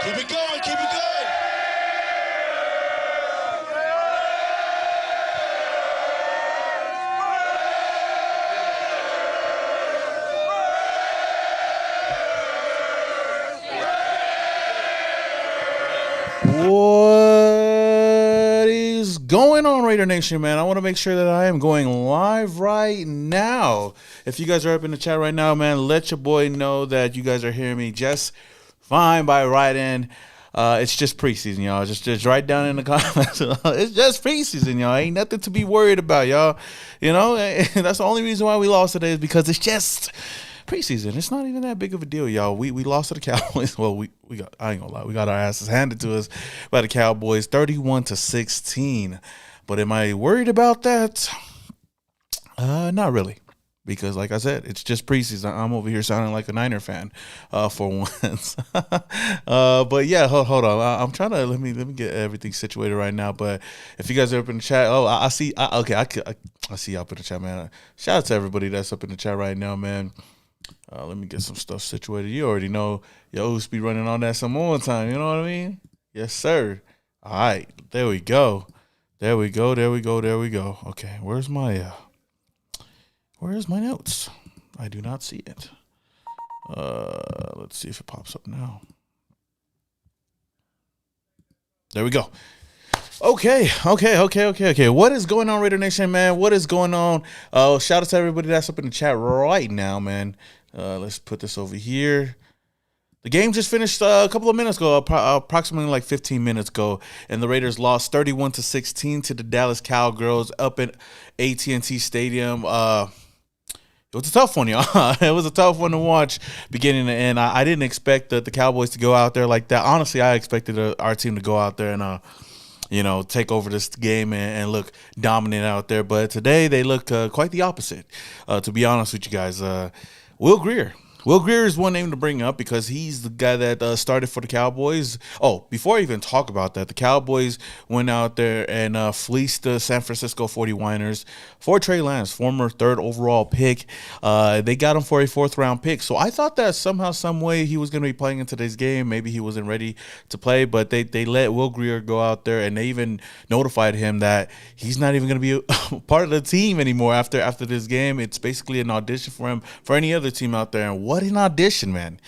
Keep it going, keep it going. What is going on, Raider Nation, man? I want to make sure that I am going live right now. If you guys are up in the chat right now, man, let your boy know that you guys are hearing me just fine by right in. It's just preseason, y'all. Just write down in the comments. It's just preseason, y'all. Ain't nothing to be worried about, y'all. You know, that's the only reason why we lost today is because it's just preseason. It's not even that big of a deal, y'all. We lost to the Cowboys. Well, we got, I ain't gonna lie, we got our asses handed to us by the Cowboys, 31-16. But am I worried about that? Not really. Because, like I said, it's just preseason. I'm over here sounding like a Niner fan for once. But yeah, hold on. I'm trying to let me get everything situated right now. But if you guys are up in the chat, I see. I see you up in the chat, man. Shout out to everybody that's up in the chat right now, man. Let me get some stuff situated. You already know your Oos be running on that some more time. You know what I mean? Yes, sir. All right, there we go. There we go. Okay, where's my notes? I do not see it. Let's see if it pops up now. There we go. Okay. What is going on, Raider Nation, man? What is going on? Shout out to everybody that's up in the chat right now, man. Let's put this over here. The game just finished a couple of minutes ago, approximately like 15 minutes ago, and the Raiders lost 31-16 to the Dallas Cowgirls up at AT&T Stadium. It was a tough one, y'all. It was a tough one to watch beginning to end. I didn't expect the Cowboys to go out there like that. Honestly, I expected our team to go out there and take over this game and look dominant out there. But today they looked quite the opposite, to be honest with you guys. Will Grier. Will Grier is one name to bring up because he's the guy that started for the Cowboys. Oh, before I even talk about that, the Cowboys went out there and fleeced the San Francisco 49ers for Trey Lance, former third overall pick. They got him for a fourth-round pick. So I thought that somehow, some way he was going to be playing in today's game. Maybe he wasn't ready to play, but they let Will Grier go out there, and they even notified him that he's not even going to be a part of the team anymore after this game. It's basically an audition for him for any other team out there. And what an audition, man.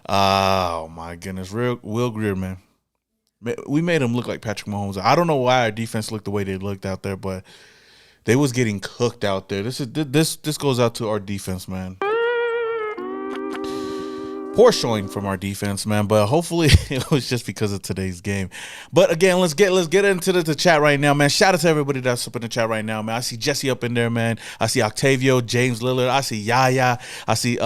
Oh, my goodness. Will Grier, man. We made him look like Patrick Mahomes. I don't know why our defense looked the way they looked out there, but they was getting cooked out there. This goes out to our defense, man. Poor showing from our defense, man, but hopefully it was just because of today's game. But again, let's get into the chat right now, man. Shout out to everybody that's up in the chat right now, man. I see Jesse up in there, man. I see Octavio, James Lillard. I see Yaya. I see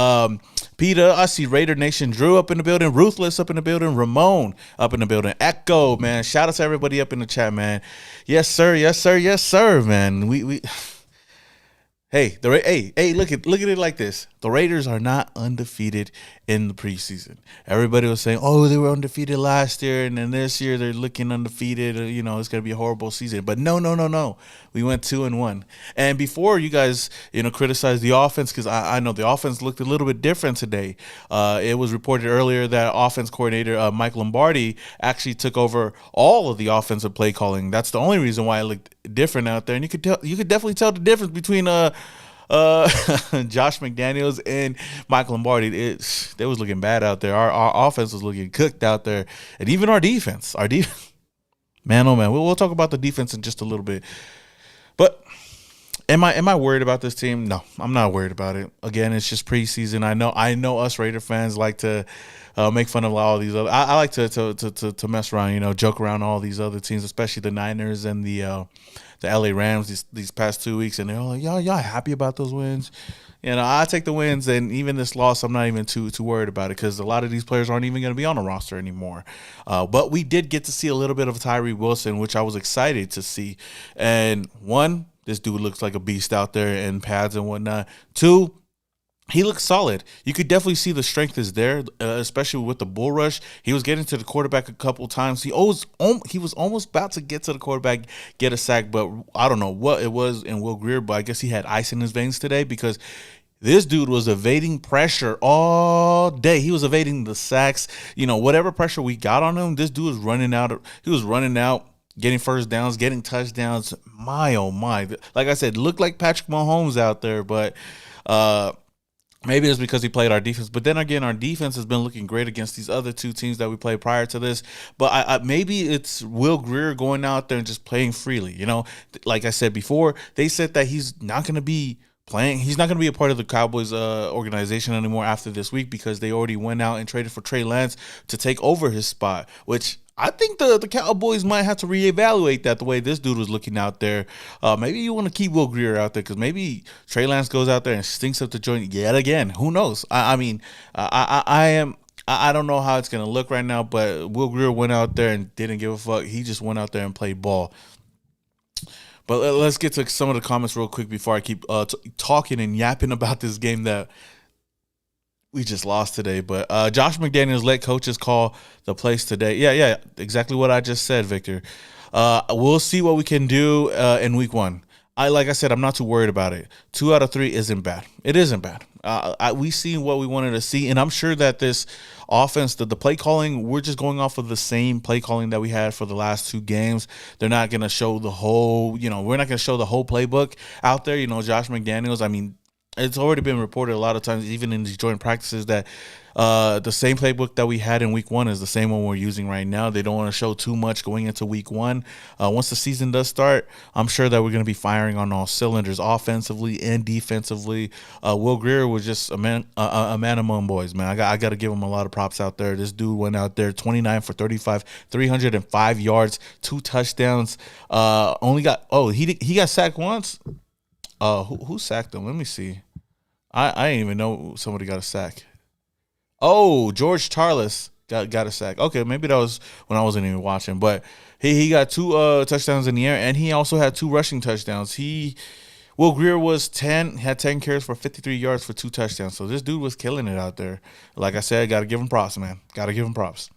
Peter. I see Raider Nation Drew up in the building. Ruthless up in the building. Ramon up in the building. Echo, man. Shout out to everybody up in the chat, man. Yes, sir, man. We Hey, look at it like this. The Raiders are not undefeated in the preseason. Everybody was saying, "Oh, they were undefeated last year, and then this year they're looking undefeated. It's going to be a horrible season." But no. We went 2-1. And before you guys, criticize the offense, because I know the offense looked a little bit different today. It was reported earlier that offense coordinator Mike Lombardi actually took over all of the offensive play calling. That's the only reason why it looked different out there. And you could definitely tell the difference between Josh McDaniels and Mike Lombardi. They was looking bad out there. Our offense was looking cooked out there, and even our defense. Man, oh man, we'll talk about the defense in just a little bit. But am I worried about this team? No, I'm not worried about it. Again, it's just preseason. I know us Raider fans like to make fun of all these other. I like to mess around, joke around all these other teams, especially the Niners and the LA Rams these past 2 weeks, and they're all like, y'all happy about those wins? I take the wins, and even this loss, I'm not even too worried about it because a lot of these players aren't even going to be on the roster anymore. But we did get to see a little bit of Tyree Wilson, which I was excited to see. And one, this dude looks like a beast out there in pads and whatnot. Two, he looks solid. You could definitely see the strength is there, especially with the bull rush. He was getting to the quarterback a couple times. He was almost about to get to the quarterback, get a sack, but I don't know what it was in Will Grier, but I guess he had ice in his veins today because This dude was evading pressure all day. He was evading the sacks. Whatever pressure we got on him, this dude was running out. He was running out, getting first downs, getting touchdowns. My oh my! Like I said, looked like Patrick Mahomes out there, but maybe it's because he played our defense. But then again, our defense has been looking great against these other two teams that we played prior to this. But maybe it's Will Grier going out there and just playing freely. Like I said before, they said that he's not going to be playing. He's not going to be a part of the Cowboys organization anymore after this week because they already went out and traded for Trey Lance to take over his spot, which I think the Cowboys might have to reevaluate that the way this dude was looking out there. Maybe you want to keep Will Grier out there because maybe Trey Lance goes out there and stinks up the joint yet again. Who knows? I don't know how it's going to look right now, but Will Grier went out there and didn't give a fuck. He just went out there and played ball. But let's get to some of the comments real quick before I keep talking and yapping about this game that we just lost today. But Josh McDaniels let coaches call the plays today. Yeah, exactly what I just said, Victor. We'll see what we can do in week one. Like I said, I'm not too worried about it. 2 out of 3 isn't bad. It isn't bad. We seen what we wanted to see, and I'm sure that this offense, the play calling, we're just going off of the same play calling that we had for the last 2 games. They're not going to show the whole, we're not going to show the whole playbook out there. Josh McDaniels, it's already been reported a lot of times, even in these joint practices, that the same playbook that we had in week 1 is the same one we're using right now. They don't want to show too much going into week 1. Once the season does start, I'm sure that we're going to be firing on all cylinders, offensively and defensively. Will Grier was just a man among boys, man. I got to give him a lot of props out there. This dude went out there 29 for 35, 305 yards, 2 touchdowns. He got sacked once. Who sacked him? Let me see. I didn't even know somebody got a sack. Oh, George Charles got a sack. Okay, maybe that was when I wasn't even watching. But he got 2 touchdowns in the air, and he also had 2 rushing touchdowns. Will Grier had 10 carries for 53 yards for 2 touchdowns. So this dude was killing it out there. Like I said, got to give him props, man. Got to give him props.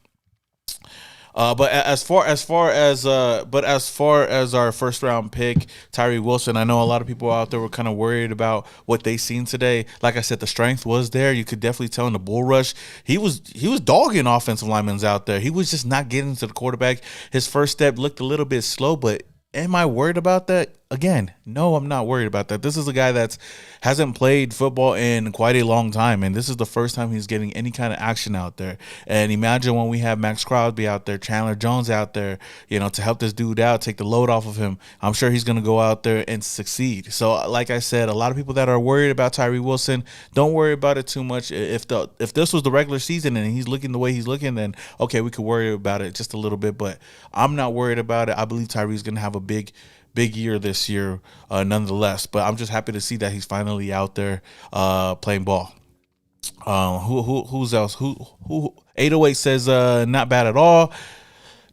But as far as our first round pick, Tyree Wilson, I know a lot of people out there were kind of worried about what they seen today. Like I said, the strength was there. You could definitely tell in the bull rush. He was dogging offensive linemen out there. He was just not getting to the quarterback. His first step looked a little bit slow, but am I worried about that? Again, no, I'm not worried about that. This is a guy that hasn't played football in quite a long time, and this is the first time he's getting any kind of action out there. And imagine when we have Max Crosby out there, Chandler Jones out there, to help this dude out, take the load off of him. I'm sure he's going to go out there and succeed. So, like I said, a lot of people that are worried about Tyree Wilson, don't worry about it too much. If this was the regular season and he's looking the way he's looking, then okay, we could worry about it just a little bit. But I'm not worried about it. I believe Tyree's going to have a big year this year, nonetheless. But I'm just happy to see that he's finally out there playing ball. Who's else? Who 808 says not bad at all.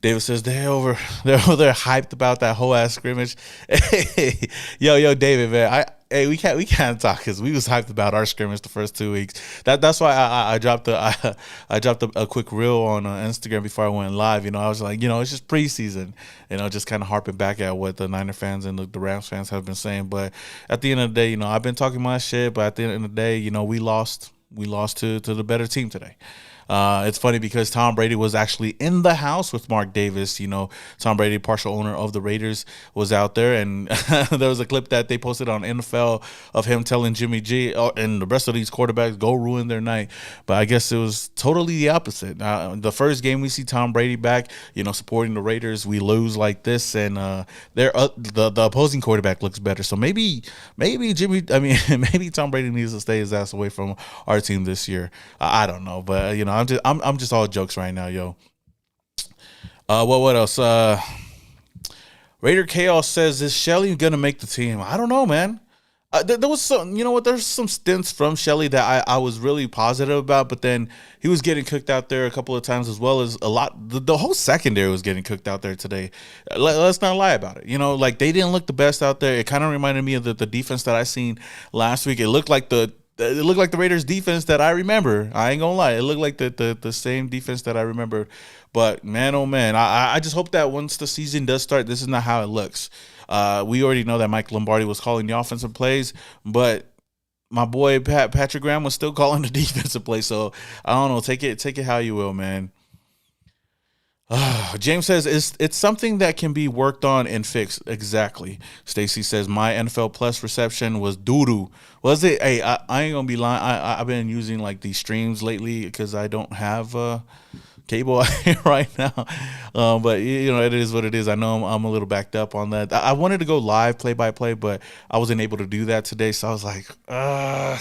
David says they're over there hyped about that whole ass scrimmage. Hey, yo, David, man. We can't talk because we was hyped about our scrimmage the first 2 weeks. That's why I dropped a quick reel on Instagram before I went live. I was like, it's just preseason. Just kind of harping back at what the Niner fans and the Rams fans have been saying. But at the end of the day, I've been talking my shit. But at the end of the day, we lost to the better team today. It's funny because Tom Brady was actually in the house with Mark Davis. Tom Brady, partial owner of the Raiders, was out there, and there was a clip that they posted on NFL of him telling Jimmy G and the rest of these quarterbacks, go ruin their night. But I guess it was totally the opposite. The first game we see Tom Brady back, supporting the Raiders, we lose like this, and the opposing quarterback looks better. So maybe maybe Tom Brady needs to stay his ass away from our team this year. I don't know, but I'm just all jokes right now, yo. What else? Raider Chaos says, is Shelly gonna make the team? I don't know, man. There was some, there's some stints from Shelly that I was really positive about, but then he was getting cooked out there a couple of times, as well as a lot. The whole secondary was getting cooked out there today. Let's not lie about it. Like they didn't look the best out there. It kind of reminded me of the defense that I seen last week. It looked like the Raiders defense that I remember. I ain't gonna lie. It looked like the same defense that I remember. But man, oh man, I just hope that once the season does start, this is not how it looks. We already know that Mike Lombardi was calling the offensive plays, but my boy Patrick Graham was still calling the defensive play. So I don't know. Take it how you will, man. James says it's something that can be worked on and fixed. Exactly. Stacy says my NFL Plus reception was doo-doo. Was it? Hey, I ain't gonna be lying. I've been using like these streams lately because I don't have cable right now. But you know, it is what it is. I know I'm a little backed up on that. I wanted to go live play by play, but I wasn't able to do that today. So I was like, I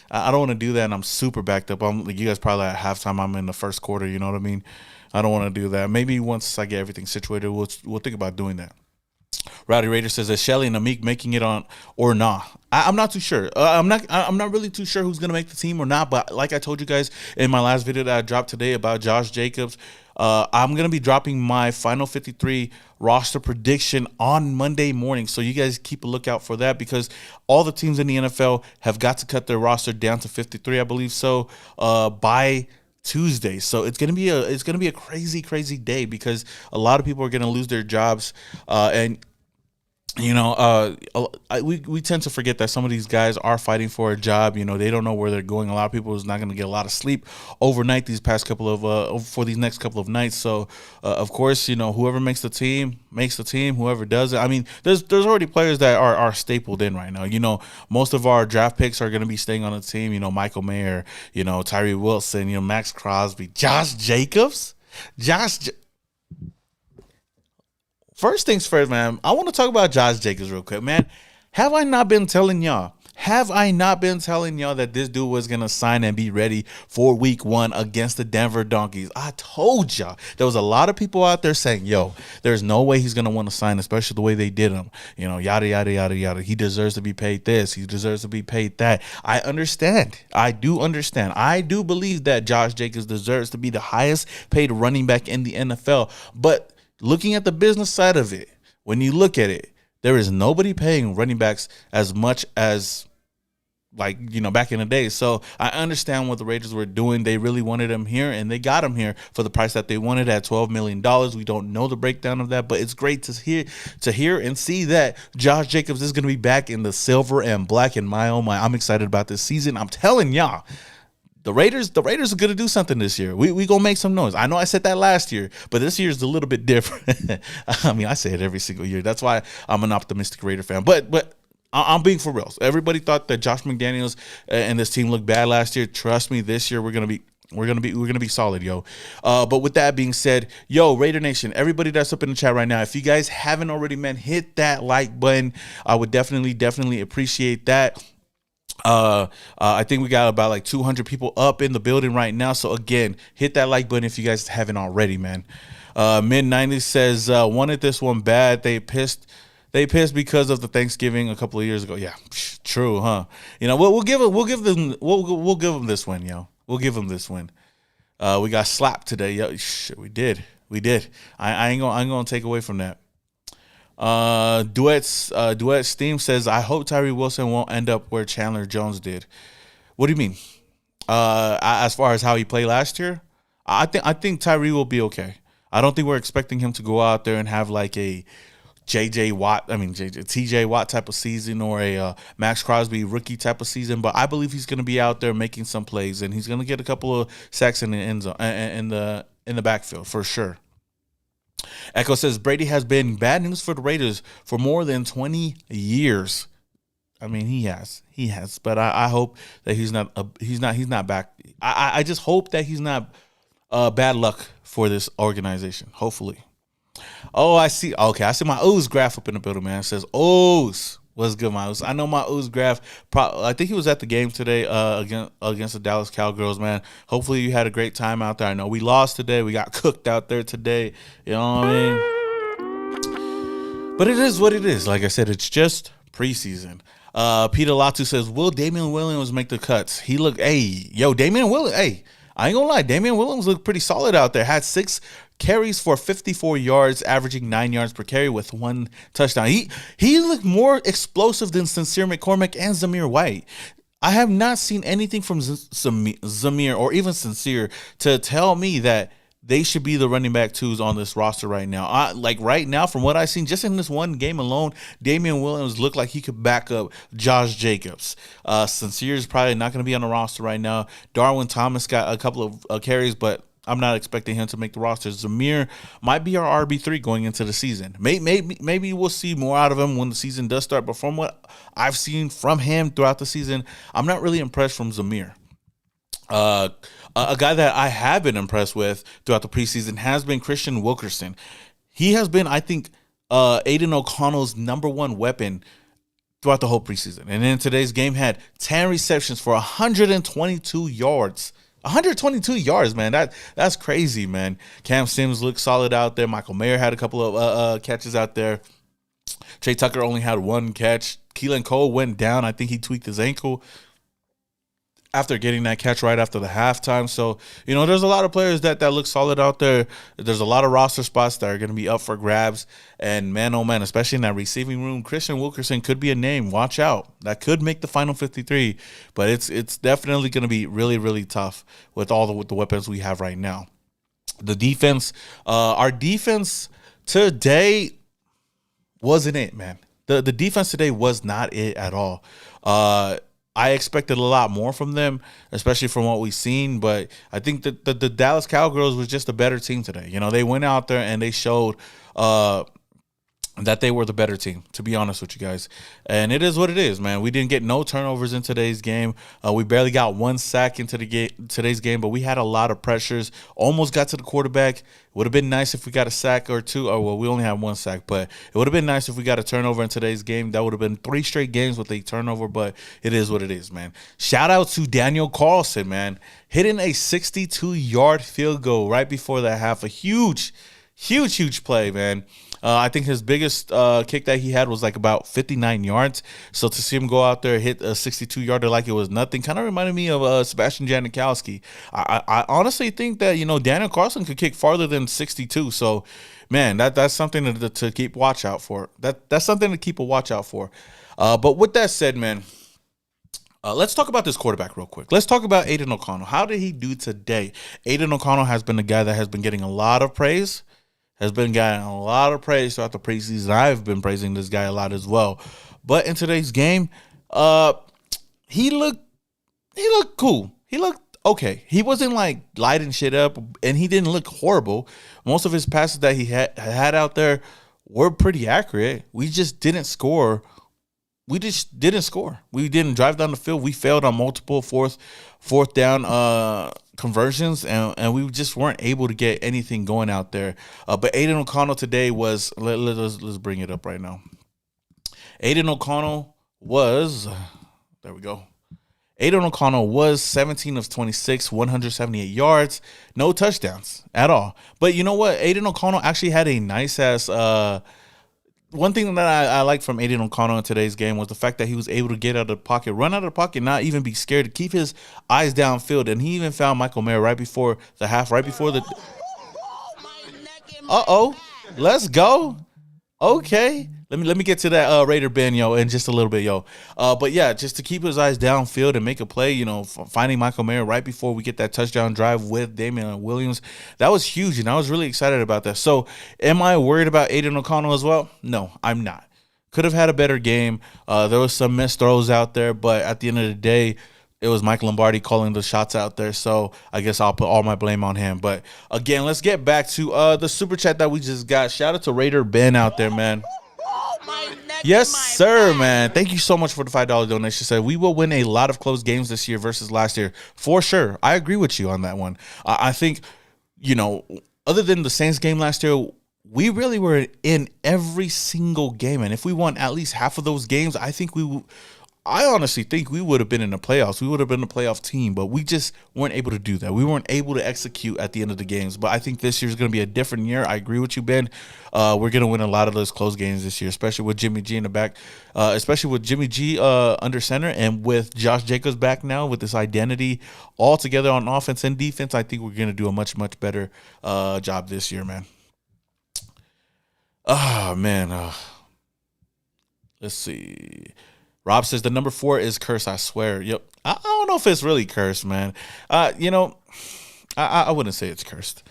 don't want to do that, and I'm super backed up. I'm like, you guys probably at halftime. I'm in the first quarter. You know what I mean? I don't want to do that. Maybe once I get everything situated, we'll think about doing that. Rowdy Raider says, is Shelly and Amik making it on or not? I'm not too sure. I'm not really too sure who's gonna make the team or not. But like I told you guys in my last video that I dropped today about Josh Jacobs, I'm gonna be dropping my final 53 roster prediction on Monday morning. So you guys keep a lookout for that because all the teams in the NFL have got to cut their roster down to 53, I believe so, by Tuesday. So it's gonna be a crazy day because a lot of people are gonna lose their jobs, and you know, we tend to forget that some of these guys are fighting for a job. You know, they don't know where they're going. A lot of people is not going to get a lot of sleep overnight these past couple of for these next couple of nights. So, of course, you know, whoever makes the team makes the team. Whoever does it, I mean, there's already players that are stapled in right now. You know, most of our draft picks are going to be staying on the team. You know, Michael Mayer, you know, Tyree Wilson, you know, Max Crosby, Josh Jacobs, First things first, man, I want to talk about Josh Jacobs real quick, man. Have I not been telling y'all? That this dude was going to sign and be ready for week 1 against the Denver Donkeys? I told y'all. There was a lot of people out there saying, yo, there's no way he's going to want to sign, especially the way they did him. You know, yada, yada, yada, yada. He deserves to be paid this. He deserves to be paid that. I understand. I do understand. I do believe that Josh Jacobs deserves to be the highest paid running back in the NFL. But looking at the business side of it, when you look at it, there is nobody paying running backs as much as, like, you know, back in the day. So I understand what the Raiders were doing. They really wanted him here, and they got him here for the price that they wanted at $12 million. We don't know the breakdown of that, but it's great to hear and see that Josh Jacobs is going to be back in the silver and black. And I'm excited about this season. I'm telling y'all. The Raiders are going to do something this year. We going to make some noise. I know I said that last year, but this year is a little bit different. I mean, I say it every single year. That's why I'm an optimistic Raider fan. But I'm being for real. Everybody thought that Josh McDaniels and this team looked bad last year. Trust me, this year we're gonna be solid, yo. But with that being said, yo, Raider Nation, everybody that's up in the chat right now, if you guys haven't already, man, hit that like button. I would definitely appreciate that. I think we got about like 200 people up in the building right now. So again, hit that like button if you guys haven't already, man. Mid-90s says wanted this one bad. They pissed because of the Thanksgiving a couple of years ago. Yeah, true, huh? You know, we'll give them this win, yo. We'll give them this win. We got slapped today, yo. Shit, we did. I ain't gonna take away from that. Duet Steam says, I hope Tyree Wilson won't end up where Chandler Jones did. What do you mean? As far as how he played last year, I think Tyree will be okay. I don't think we're expecting him to go out there and have like a TJ Watt type of season or a Max Crosby rookie type of season, but I believe he's going to be out there making some plays and he's going to get a couple of sacks in the end zone, in the backfield for sure. Echo says Brady has been bad news for the Raiders for more than 20 years. I mean, he has, but I hope that he's not back. I just hope that he's not bad luck for this organization. Hopefully. Oh, I see. Okay, I see my Ooze graph up in the building, man. It says Ooze. What's good, my Ooze? I know my Ooze graph. I think he was at the game today against the Dallas Cowgirls, man. Hopefully you had a great time out there. I know we lost today. We got cooked out there today. You know what I mean? But it is what it is. Like I said, it's just preseason. Peter Latu says, will Damian Williams make the cuts? Damian Williams. Hey, I ain't gonna lie. Damian Williams looked pretty solid out there. Had 6 carries for 54 yards, averaging 9 yards per carry with 1 touchdown. He looked more explosive than Sincere McCormick and Zamir White. I have not seen anything from Zamir or even Sincere to tell me that they should be the running back twos on this roster right now. Right now, from what I've seen, just in this one game alone, Damian Williams looked like he could back up Josh Jacobs. Sincere is probably not going to be on the roster right now. Darwin Thomas got a couple of carries, but I'm not expecting him to make the roster. Zamir might be our RB3 going into the season. Maybe we'll see more out of him when the season does start. But from what I've seen from him throughout the season, I'm not really impressed from Zamir. A guy that I have been impressed with throughout the preseason has been Christian Wilkerson. He has been, I think, Aiden O'Connell's number one weapon throughout the whole preseason. And in today's game, had 10 receptions for 122 yards. 122 yards, man. That's crazy, man. Cam Sims looked solid out there. Michael Mayer had a couple of catches out there. Trey Tucker only had one catch. Keelan Cole went down. I think he tweaked his ankle after getting that catch right after the halftime. So, there's a lot of players that look solid out there. There's a lot of roster spots that are going to be up for grabs. And man, oh man, especially in that receiving room, Christian Wilkerson could be a name. Watch out. That could make the final 53. But it's definitely going to be really, really tough with with the weapons we have right now. The defense, our defense today wasn't it, man. The defense today was not it at all. I expected a lot more from them, especially from what we've seen. But I think that the Dallas Cowgirls was just a better team today. They went out there and they showed that they were the better team, to be honest with you guys. And it is what it is, man. We didn't get no turnovers in today's game. We barely got one sack into today's game, but we had a lot of pressures. Almost got to the quarterback. Would have been nice if we got a sack or two. Oh, well, we only had one sack, but it would have been nice if we got a turnover in today's game. That would have been 3 straight games with a turnover, but it is what it is, man. Shout out to Daniel Carlson, man. Hitting a 62-yard field goal right before the half. A huge play, man. I think his biggest kick that he had was like about 59 yards. So to see him go out there, hit a 62-yarder like it was nothing, kind of reminded me of Sebastian Janikowski. I honestly think that, Daniel Carlson could kick farther than 62. So, man, that's something to keep watch out for. That's something to keep a watch out for. But with that said, man, let's talk about this quarterback real quick. Let's talk about Aiden O'Connell. How did he do today? Aiden O'Connell has been the guy that has been getting a lot of praise. Has been getting a lot of praise throughout the preseason. I've been praising this guy a lot as well. But in today's game, he looked cool. He looked okay. He wasn't like lighting shit up, and he didn't look horrible. Most of his passes that he had out there were pretty accurate. We just didn't score. We didn't drive down the field. We failed on multiple fourth down conversions, and we just weren't able to get anything going out there. But Aiden O'Connell today was, let's bring it up right now. Aiden O'Connell was, there we go. Aiden O'Connell was 17 of 26, 178 yards, no touchdowns at all. But you know what? Aiden O'Connell actually had a nice-ass one thing that I like from Aiden O'Connell in today's game was the fact that he was able to get out of the pocket, run out of the pocket, not even be scared, to keep his eyes downfield. And he even found Michael Mayer right before the half, right before the... Let's go. Okay. Let me get to that Raider Ben, in just a little bit, But yeah, just to keep his eyes downfield and make a play, finding Michael Mayer right before we get that touchdown drive with Damian Williams, that was huge, and I was really excited about that. So, am I worried about Aiden O'Connell as well? No, I'm not. Could have had a better game. There was some missed throws out there, but at the end of the day, it was Mike Lombardi calling the shots out there, so I guess I'll put all my blame on him. But again, let's get back to the super chat that we just got. Shout out to Raider Ben out there, man. Yes, sir, man. Thank you so much for the $5 donation. Said we will win a lot of close games this year versus last year. For sure. I agree with you on that one. I think, other than the Saints game last year, we really were in every single game. And if we won at least half of those games, I honestly think we would have been in the playoffs. We would have been a playoff team, but we just weren't able to do that. We weren't able to execute at the end of the games. But I think this year is going to be a different year. I agree with you, Ben. We're going to win a lot of those close games this year, especially with Jimmy G in the back, especially with Jimmy G under center, and with Josh Jacobs back now with this identity all together on offense and defense. I think we're going to do a much, much better job this year, man. Oh, man. Let's see. Rob says the number 4 is cursed. I swear. Yep. I don't know if it's really cursed, man. I wouldn't say it's cursed.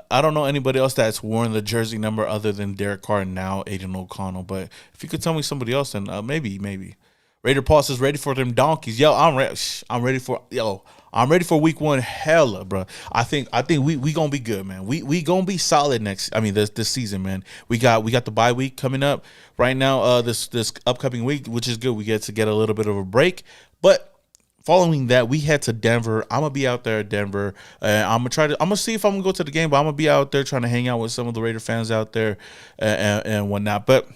I don't know anybody else that's worn the jersey number other than Derek Carr and now Aiden O'Connell. But if you could tell me somebody else, then maybe. Raider Paul says ready for them donkeys. Yo, I'm ready. I'm ready for week one. Hella, bro. I think we gonna be good, man. We gonna be solid next. I mean, this season, man. We got the bye week coming up right now. This upcoming week, which is good. We get to get a little bit of a break, but. Following that, we head to Denver. I'm gonna be out there at Denver. I'm gonna see if I'm gonna go to the game, but I'm gonna be out there trying to hang out with some of the Raider fans out there and whatnot. But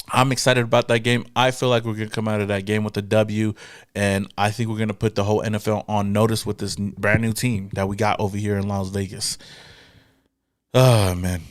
I'm excited about that game. I feel like we're gonna come out of that game with a W, and I think we're gonna put the whole NFL on notice with this brand new team that we got over here in Las Vegas. Oh man.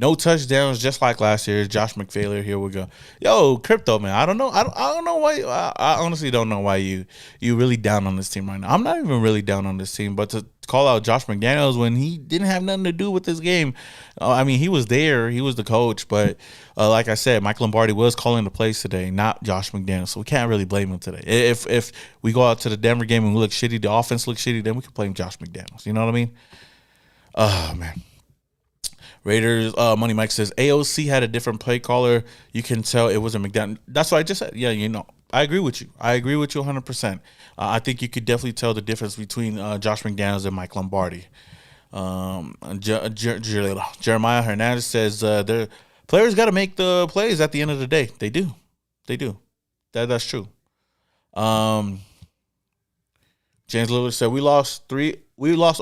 No touchdowns, just like last year. Josh McPhailor, here we go. Yo, Crypto, man. I don't know why. I honestly don't know why you really down on this team right now. I'm not even really down on this team, but to call out Josh McDaniels when he didn't have nothing to do with this game. I mean, he was there. He was the coach, but like I said, Mike Lombardi was calling the plays today, not Josh McDaniels. So we can't really blame him today. If we go out to the Denver game and we look shitty, the offense looks shitty, then we can blame Josh McDaniels. You know what I mean? Oh, man. Raiders, Money Mike says, AOC had a different play caller. You can tell it wasn't McDaniel. That's what I just said. Yeah, I agree with you. I agree with you 100%. I think you could definitely tell the difference between Josh McDaniels and Mike Lombardi. Jeremiah Hernandez says, their players got to make the plays at the end of the day. They do. That's true. James Lillard said, we lost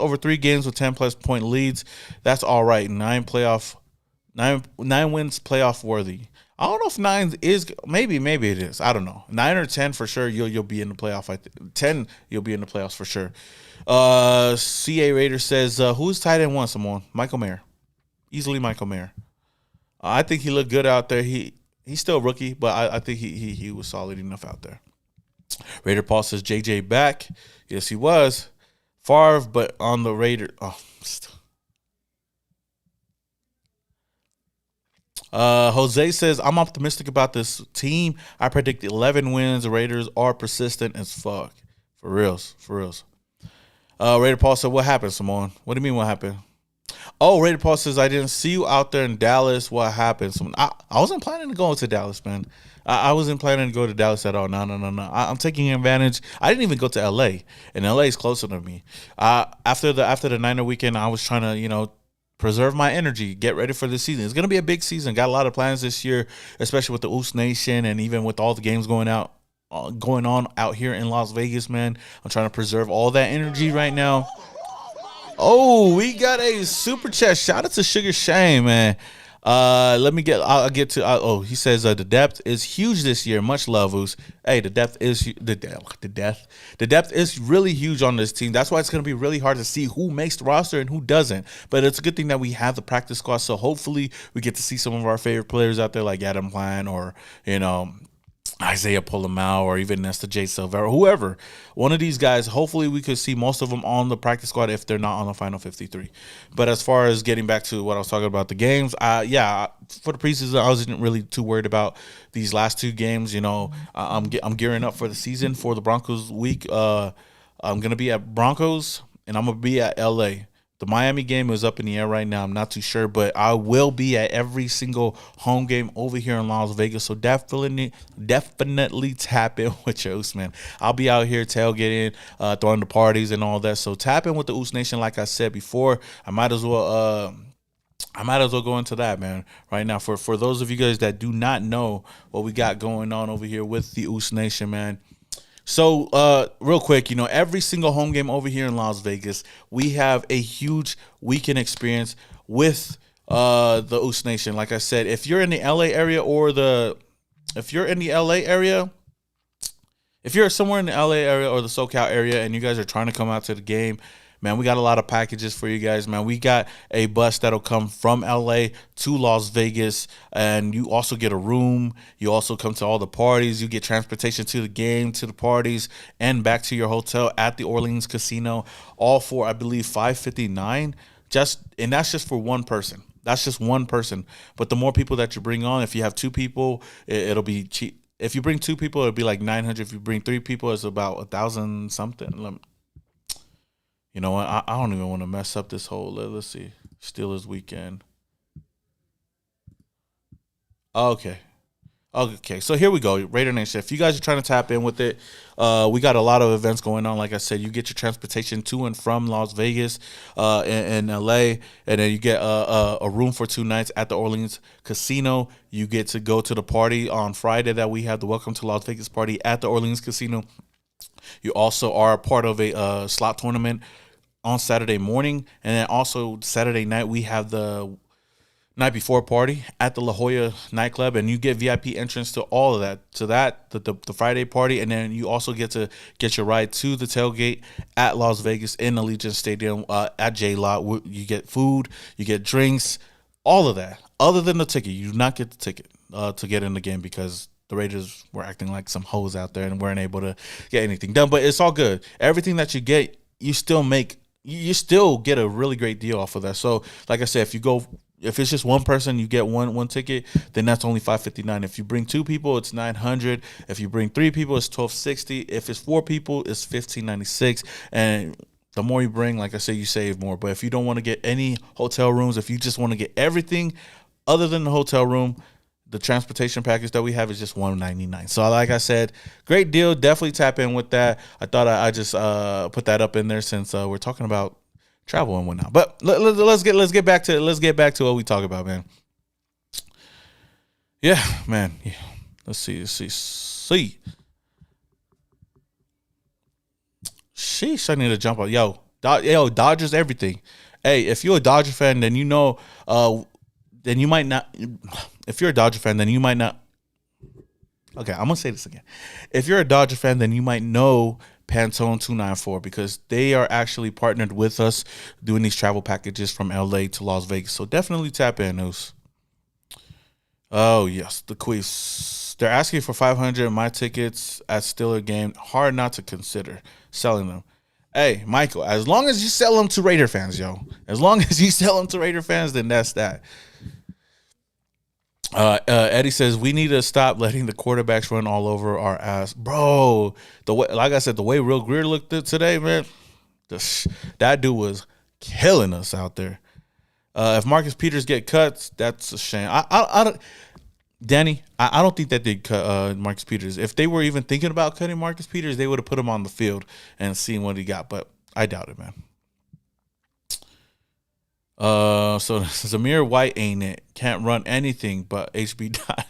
over 3 games with 10-plus point leads. That's all right. 9 wins playoff worthy. I don't know if 9 is maybe it is. I don't know. 9 or 10 for sure. You'll be in the playoff. 10 you'll be in the playoffs for sure. CA Raider says, who's tight end 1, Simone? Michael Mayer. Easily Michael Mayer. I think he looked good out there. He's still a rookie, but I think he was solid enough out there. Raider Paul says JJ back. Yes, he was. Favre, but on the Raider. Jose says, I'm optimistic about this team. I predict 11 wins. The Raiders are persistent as fuck. For reals. Raider Paul said, what happened, Simone? What do you mean what happened? Oh, Raider Paul says, I didn't see you out there in Dallas. What happened? I wasn't planning to go to Dallas, man. I wasn't planning to go to Dallas at all. No. I'm taking advantage. I didn't even go to L.A., and L.A. is closer to me. After the Niner weekend, I was trying to, preserve my energy, get ready for the season. It's going to be a big season. Got a lot of plans this year, especially with the Oos Nation and even with all the games going on out here in Las Vegas, man. I'm trying to preserve all that energy right now. Oh, we got a super chat. Shout out to Sugar Shane, man. I'll get to. He says the depth is huge this year. Much love, Oos. Hey, the depth is really huge on this team. That's why it's going to be really hard to see who makes the roster and who doesn't. But it's a good thing that we have the practice squad. So hopefully we get to see some of our favorite players out there, like Adam Plant or Isaiah Polamau or even Nesta J. Silvera, whoever. One of these guys, hopefully we could see most of them on the practice squad if they're not on the final 53. But as far as getting back to what I was talking about, the games, for the preseason, I wasn't really too worried about these last 2 games. I'm gearing up for the season for the Broncos week. I'm going to be at Broncos, and I'm going to be at L.A. The Miami game is up in the air right now. I'm not too sure, but I will be at every single home game over here in Las Vegas. So definitely tap in with your Oos, man. I'll be out here tailgating, throwing the parties and all that. So tap in with the Oos Nation, like I said before. I might as well go into that, man, right now. For those of you guys that do not know what we got going on over here with the Oos Nation, man. So, real quick, every single home game over here in Las Vegas, we have a huge weekend experience with the Oos Nation. Like I said, if you're in the LA area if you're somewhere in the LA area or the SoCal area and you guys are trying to come out to the game, man, we got a lot of packages for you guys, man. We got a bus that'll come from LA to Las Vegas, and you also get a room. You also come to all the parties. You get transportation to the game, to the parties, and back to your hotel at the Orleans Casino, all for, I believe, $559. And that's just for one person. That's just one person. But the more people that you bring on, if you have 2 people, it'll be cheap. If you bring 2 people, it'll be like $900. If you bring 3 people, it's about $1,000 something. You know what? I don't even want to mess up this whole. Let's see. Steelers weekend. Okay. Okay, so here we go, Raider Nation. If you guys are trying to tap in with it, we got a lot of events going on. Like I said, you get your transportation to and from Las Vegas and LA, and then you get a room for 2 nights at the Orleans Casino. You get to go to the party on Friday that we have the Welcome to Las Vegas party at the Orleans Casino. You also are a part of a slot tournament on Saturday morning, and then also Saturday night we have the night before party at the La Jolla nightclub, and you get VIP entrance to all of that, to that the Friday party, and then you also get to get your ride to the tailgate at Las Vegas in Allegiant Stadium at J Lot. You get food, you get drinks, all of that. Other than the ticket, you do not get the ticket to get in the game because the Raiders were acting like some hoes out there and weren't able to get anything done. But it's all good. Everything that you get, you still get a really great deal off of that. So, like I said, if it's just one person, you get one ticket, then that's only $559. If you bring 2 people, it's $900. If you bring 3 people, it's $1,260. If it's 4 people, it's $1,596. And the more you bring, like I said, you save more. But if you don't want to get any hotel rooms, if you just want to get everything other than the hotel room, the transportation package that we have is just $199. So, like I said, great deal. Definitely tap in with that. I thought I just put that up in there since we're talking about travel and whatnot. But let's get back to what we talk about, man. Yeah, man. Yeah. Let's see. Sheesh, I need to jump out. Yo, Dodgers everything. Hey, if you're a Dodger fan, then you know. Then you might not. If you're a Dodger fan, then you might not. Okay, I'm gonna say this again. If you're a Dodger fan, then you might know Pantone 294 because they are actually partnered with us doing these travel packages from LA to Las Vegas. So definitely tap in, News. Oh yes, the quiz. They're asking for 500. My tickets at Steeler game. Hard not to consider selling them. Hey, Michael, as long as you sell them to Raider fans, yo. As long as you sell them to Raider fans, then that's that. Eddie says we need to stop letting the quarterbacks run all over our ass, bro. The way, like I said, the way Real Greer looked at today, man, that dude was killing us out there. If Marcus Peters get cuts, that's a shame. I don't, Danny. I don't think that they'd cut Marcus Peters. If they were even thinking about cutting Marcus Peters, they would have put him on the field and seen what he got. But I doubt it, man. So Zamir White ain't it. Can't run anything but HB dot.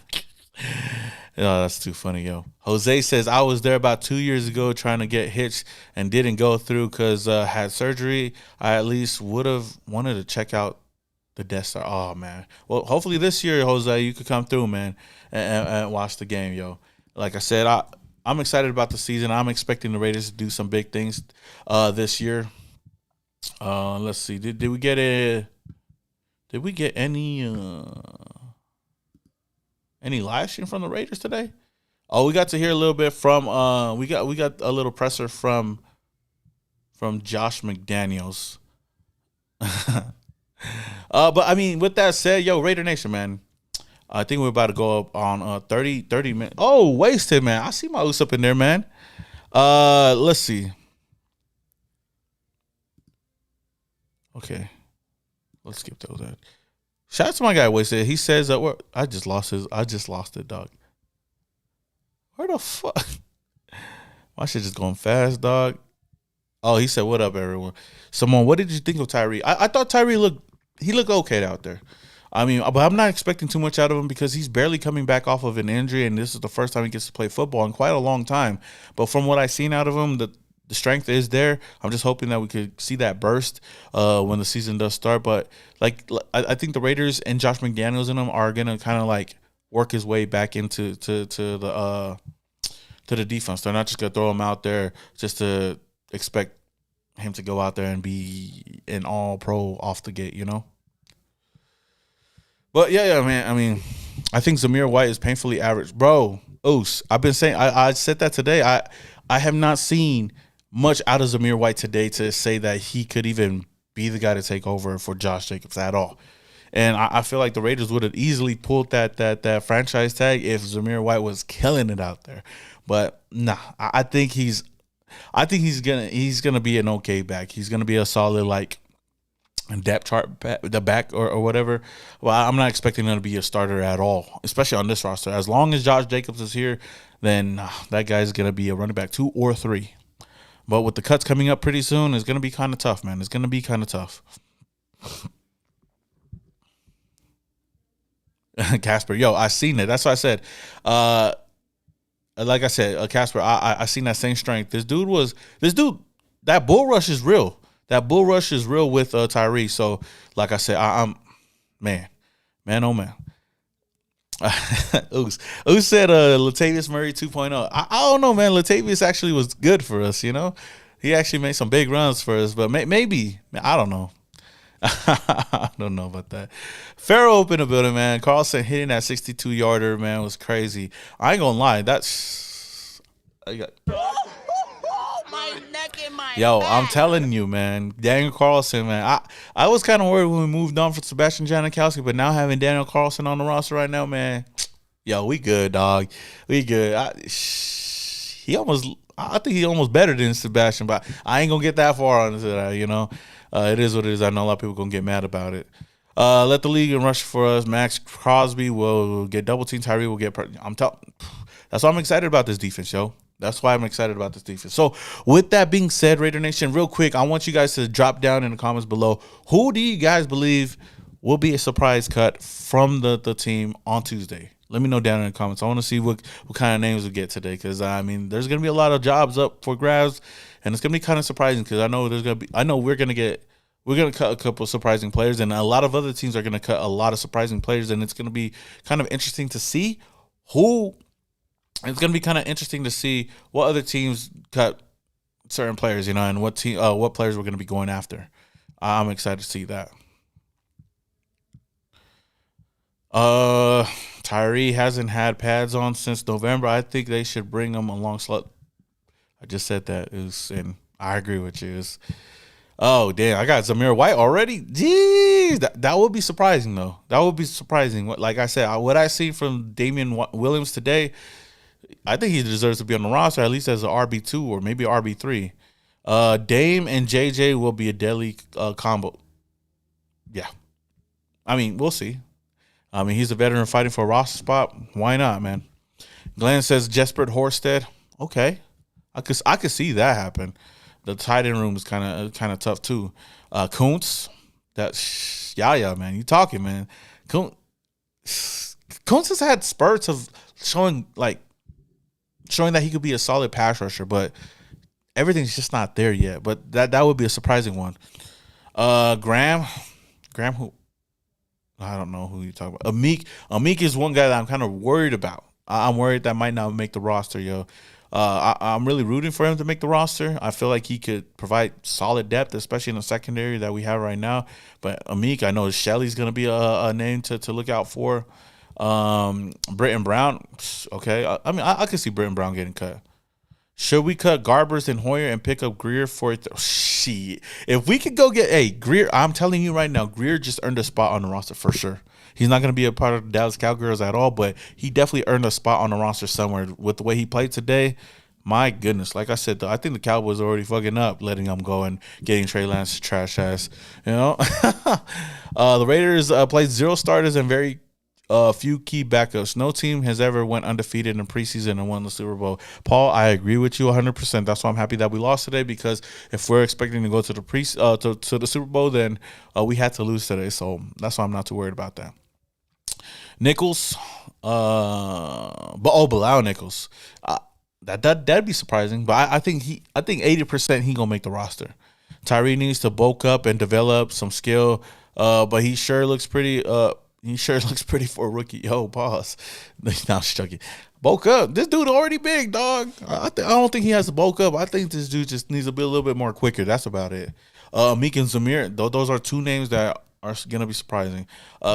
Oh, that's too funny, yo. Jose says, I was there about 2 years ago trying to get hitched and didn't go through because had surgery. I at least would have wanted to check out the Death Star. Oh, man. Well, hopefully this year, Jose, you could come through, man, and watch the game, yo. Like I said, I'm excited about the season. I'm expecting the Raiders to do some big things this year. Let's see. Did we get any live stream from the Raiders today? Oh, we got to hear a little bit from we got a little presser from Josh McDaniels. But I mean, with that said, yo, Raider Nation, man, I think we're about to go up on 30 minutes. Oh, wasted, man. I see my Oos up in there, man. Let's see. Okay, let's skip those. Shout out to my guy Wasted. He says that I just lost it, dog. Where the fuck? My shit just going fast, dog. Oh, he said, "What up, everyone?" Simone, what did you think of Tyree? I thought Tyree looked okay out there. I mean, but I'm not expecting too much out of him because he's barely coming back off of an injury, and this is the first time he gets to play football in quite a long time. But from what I've seen out of him, the strength is there. I'm just hoping that we could see that burst when the season does start. But like, I think the Raiders and Josh McDaniels in them are gonna kind of like work his way back into to the defense. They're not just gonna throw him out there just to expect him to go out there and be an all-pro off the gate, you know. But yeah, man. I mean, I think Zamir White is painfully average, bro. Oos, I've been saying I said that today. I have not seen much out of Zamir White today to say that he could even be the guy to take over for Josh Jacobs at all. And I feel like the Raiders would have easily pulled that franchise tag if Zamir White was killing it out there. But nah, I think he's I think he's gonna be an okay back. He's gonna be a solid like depth chart the back or whatever. Well, I'm not expecting him to be a starter at all, especially on this roster. As long as Josh Jacobs is here, then that guy's gonna be a running back 2 or 3. But with the cuts coming up pretty soon, it's gonna be kind of tough, man. It's gonna be kind of tough. Casper, yo, I seen it. That's what I said. Like I said, Casper, I seen that same strength. This dude. That bull rush is real. That bull rush is real with Tyree. So, like I said, I'm man, oh man. Oos said Latavius Murray 2.0. I don't know, man. Latavius actually was good for us, you know. He actually made some big runs for us, but maybe I don't know. I don't know about that. Farrell up in the building, man. Carlson hitting that 62-yarder, man, was crazy. I ain't gonna lie. Yo, I'm telling you, man. Daniel Carlson, man. I was kind of worried when we moved on from Sebastian Janikowski, but now having Daniel Carlson on the roster right now, man. Yo, we good, dog. We good. I think he almost better than Sebastian, but I ain't gonna get that far into that, you know. It is what it is. I know a lot of people gonna get mad about it. Let the league and rush for us. Max Crosby will get double team. Tyree will get. That's why I'm excited about this defense, yo. That's why I'm excited about this defense. So, with that being said, Raider Nation, real quick, I want you guys to drop down in the comments below. Who do you guys believe will be a surprise cut from the team on Tuesday? Let me know down in the comments. I want to see what kind of names we get today, because I mean, there's gonna be a lot of jobs up for grabs, and it's gonna be kind of surprising because I know we're gonna cut a couple of surprising players, and a lot of other teams are gonna cut a lot of surprising players, and it's gonna be kind of interesting to see who. It's gonna be kind of interesting to see what other teams cut certain players, you know, and what players we're gonna be going after. I'm excited to see that. Tyree hasn't had pads on since November. I think they should bring him along. I just said that, and I agree with you. Oh, damn, I got Zamir White already? Jeez, that would be surprising, though. That would be surprising. Like I said, what I see from Damian Williams today, I think he deserves to be on the roster, at least as an RB2 or maybe RB3. Dame and JJ will be a deadly combo. Yeah. I mean, we'll see. I mean, he's a veteran fighting for a roster spot. Why not, man? Glenn says Jesper Horsted. Okay, I could see that happen. The tight end room is kind of tough too. Kuntz, yeah, man. You talking, man? Kuntz has had spurts of showing that he could be a solid pass rusher, but everything's just not there yet. But that would be a surprising one. Graham, who? I don't know who you talk about. Amik is one guy that I'm kind of worried about. I'm worried that might not make the roster, yo. I'm really rooting for him to make the roster. I feel like he could provide solid depth, especially in the secondary that we have right now. But Amik, I know Shelley's going to be a name to look out for. Britton Brown, okay. I mean, I could see Britton Brown getting cut. Should we cut Garbers and Hoyer and pick up Greer for it? Shit. If we could go get Greer, I'm telling you right now, Greer just earned a spot on the roster for sure. He's not going to be a part of the Dallas Cowgirls at all, but he definitely earned a spot on the roster somewhere with the way he played today. My goodness. Like I said, though, I think the Cowboys are already fucking up, letting him go and getting Trey Lance trash ass. You know? The Raiders played 0 starters and very few key backups. No team has ever went undefeated in preseason and won the Super Bowl. Paul, I agree with you 100%. That's why I'm happy that we lost today, because if we're expecting to go to the to the Super Bowl, then we had to lose today. So that's why I'm not too worried about that. Nichols, Bilal Nichols, that'd be surprising, but I think 80% he gonna make the roster. Tyree needs to bulk up and develop some skill, but he sure looks pretty. He sure looks pretty for a rookie. Yo, pause. No, I'm just joking. Bulk up. This dude already big, dog. I don't think he has to bulk up. I think this dude just needs to be a little bit more quicker. That's about it. Meek and Zamir, those are two names that are going to be surprising.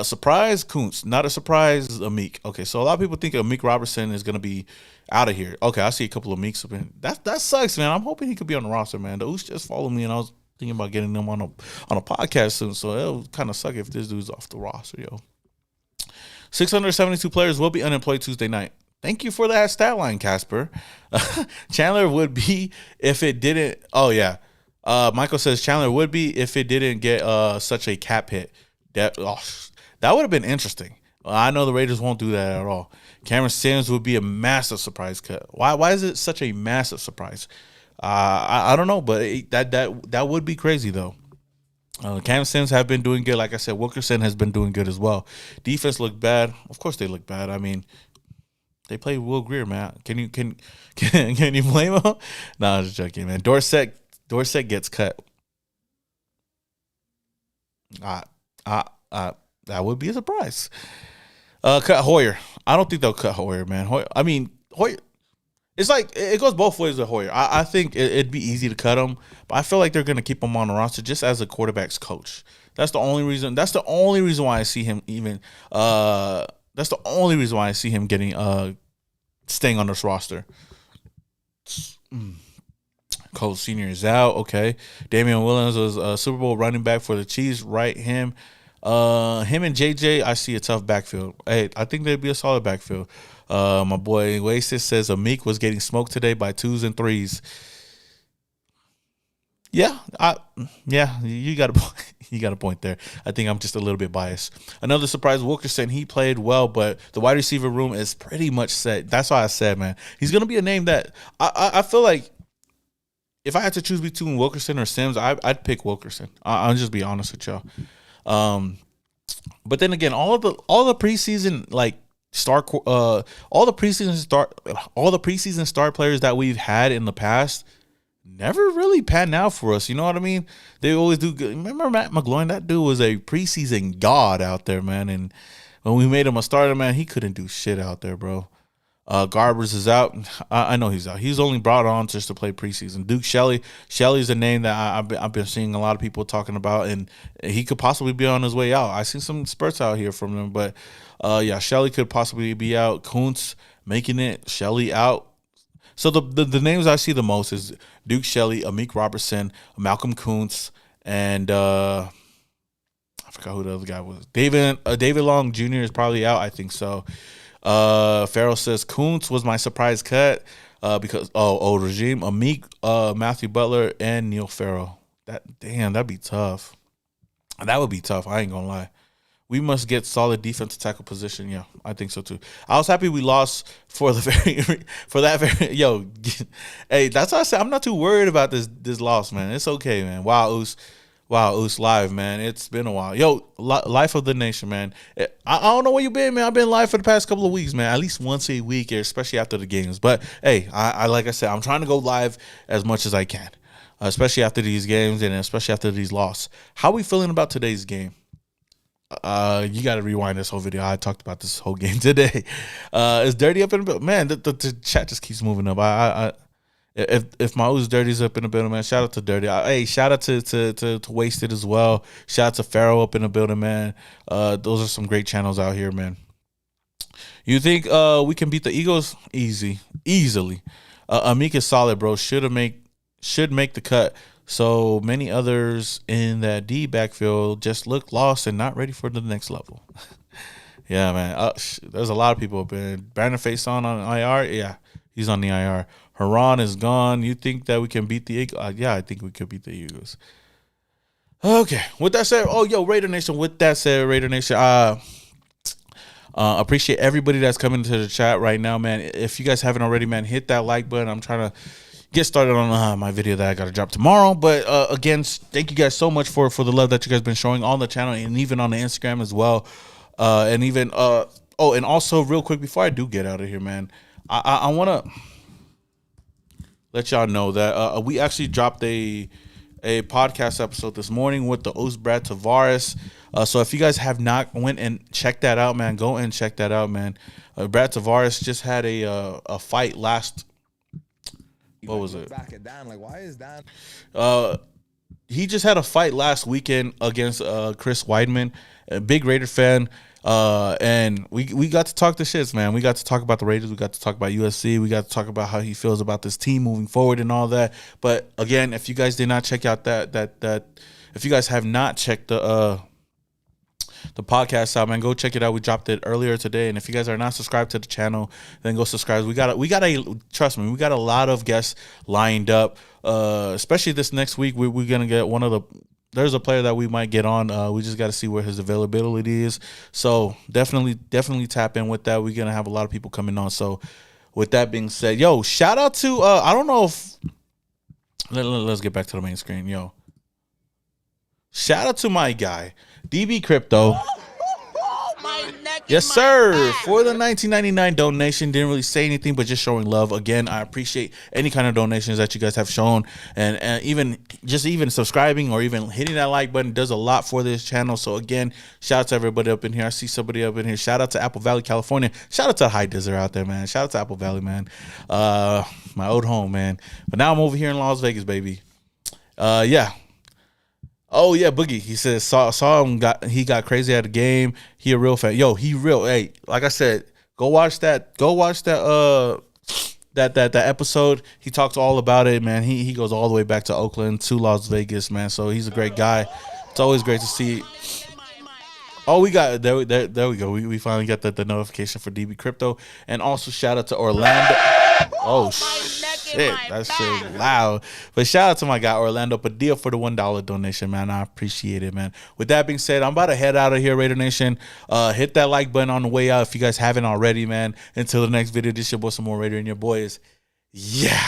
Surprise Kuntz. Not a surprise Meek. Okay, so a lot of people think Meek Robertson is going to be out of here. Okay, I see a couple of Meeks. That sucks, man. I'm hoping he could be on the roster, man. The Oos just followed me, and I was thinking about getting them on a podcast soon, so it would kind of suck if this dude's off the roster, yo. 672 players will be unemployed Tuesday night. Thank you for that stat line, Casper. Chandler would be if it didn't. Oh yeah, Michael says Chandler would be if it didn't get such a cap hit. That would have been interesting. I know the Raiders won't do that at all. Cameron Sims would be a massive surprise cut. Why is it such a massive surprise? I don't know, but that would be crazy though. Cameron Sims have been doing good. Like I said, Wilkerson has been doing good as well. Defense looked bad. Of course they look bad. I mean, they played Will Greer, man. Can you blame him? No, I was just joking, man. Dorsett gets cut. That would be a surprise. Cut Hoyer. I don't think they'll cut Hoyer, man. Hoyer. It's like it goes both ways with Hoyer. I think it'd be easy to cut him, but I feel like they're gonna keep him on the roster just as a quarterback's coach. That's the only reason. That's the only reason why I see him even. That's the only reason why I see him getting staying on this roster. Cole Sr. is out. Okay. Damian Williams was a Super Bowl running back for the Chiefs. Right, him and JJ, I see a tough backfield. Hey, I think they'd be a solid backfield. My boy Wasted says Amik was getting smoked today by 2s and 3s. Yeah, you got a point. You got a point there. I think I'm just a little bit biased. Another surprise, Wilkerson. He played well, but the wide receiver room is pretty much set. That's why I said, man, he's gonna be a name that I feel like if I had to choose between Wilkerson or Sims, I'd pick Wilkerson. I'll just be honest with y'all. But then again, all the preseason all the preseason start players that we've had in the past never really panned out for us. You know what I mean? They always do good. Remember Matt McGloin? That dude was a preseason god out there, man. And when we made him a starter, man, he couldn't do shit out there, bro. Garbers is out. I know he's out. He's only brought on just to play preseason. Duke Shelley's a name that I've been seeing a lot of people talking about, and he could possibly be on his way out. I seen some spurts out here from him, but Shelley could possibly be out. Kuntz making it. Shelley out. So the names I see the most is Duke Shelley, Amik Robertson, Malcolm Kuntz, and I forgot who the other guy was. David Long Jr. is probably out. I think so. Farrell says Kuntz was my surprise cut because old regime. Amik, Matthew Butler, and Neil Farrell. That'd be tough. That would be tough. I ain't gonna lie. We must get solid defensive tackle position. Yeah, I think so too. I was happy we lost for that. Yo, hey, that's why I said I'm not too worried about this loss, man. It's okay, man. Wow, Oos live, man. It's been a while. Yo, life of the nation, man. I don't know where you been, man. I've been live for the past couple of weeks, man. At least once a week, especially after the games. But hey, I like I said, I'm trying to go live as much as I can, especially after these games and especially after these losses. How are we feeling about today's game? You got to rewind this whole video. I talked about this whole game today. It's dirty up in the building, man. The chat just keeps moving up. If my Ooze Dirty's up in the building, man, shout out to Dirty. Hey, shout out to Wasted as well. Shout out to Pharaoh up in the building, man. Those are some great channels out here, man. You think we can beat the Eagles? Easily. Amik is solid, bro. Should make the cut. So many others in that D backfield just look lost and not ready for the next level. Yeah, man. There's a lot of people up in. Banner face on IR. Yeah, he's on the IR. Haran is gone. You think that we can beat the Eagles? Yeah, I think we could beat the Eagles. Okay. With that said, Raider Nation. With that said, Raider Nation, appreciate everybody that's coming to the chat right now, man. If you guys haven't already, man, hit that like button. I'm trying to get started on my video that I got to drop tomorrow. But again, thank you guys so much for the love that you guys been showing on the channel and even on the Instagram as well. And even and also real quick before I do get out of here, man, I want to let y'all know that we actually dropped a podcast episode this morning with the Oz Brad Tavares. So if you guys have not went and checked that out, man, go and check that out, man. Brad Tavares just had a fight last. What was it? He just had a fight last weekend against Chris Weidman, a big Raider fan. And we got to talk the shits, man. We got to talk about the Raiders. We got to talk about USC. We got to talk about how he feels about this team moving forward and all that. But again, if you guys did not check out that if you guys have not checked the the podcast out, man. Go check it out. We dropped it earlier today, and if you guys are not subscribed to the channel, then go subscribe. We got trust me, we got a lot of guests lined up. Especially this next week, we're gonna get one of the. There's a player that we might get on. We just got to see where his availability is. So definitely tap in with that. We're gonna have a lot of people coming on. So with that being said, yo, shout out to I don't know if let's get back to the main screen, yo. Shout out to my guy, DB Crypto. Yes, sir. For the 1999 donation, didn't really say anything, but just showing love. Again, I appreciate any kind of donations that you guys have shown, and even subscribing or even hitting that like button does a lot for this channel. So again, shout out to everybody up in here. I see somebody up in here. Shout out to Apple Valley, California. Shout out to High Desert out there, man. Shout out to Apple Valley, man. My old home, man. But now I'm over here in Las Vegas, baby. Yeah. Oh yeah, Boogie. He says saw him he got crazy at the game. He a real fan. Yo, he real. Hey, like I said, go watch that that episode. He talks all about it, man. He goes all the way back to Oakland to Las Vegas, man. So he's a great guy. It's always great to see. Oh, we got there we go. We finally got the notification for DB Crypto, and also shout out to Orlando. Oh shit, that shit loud. But shout out to my guy Orlando Padilla for the $1 donation, man. I appreciate it, man. With that being said, I'm about to head out of here, Raider Nation. Hit that like button on the way out if you guys haven't already, man. Until the next video, this your boy some more Raider, and your boy is yeah.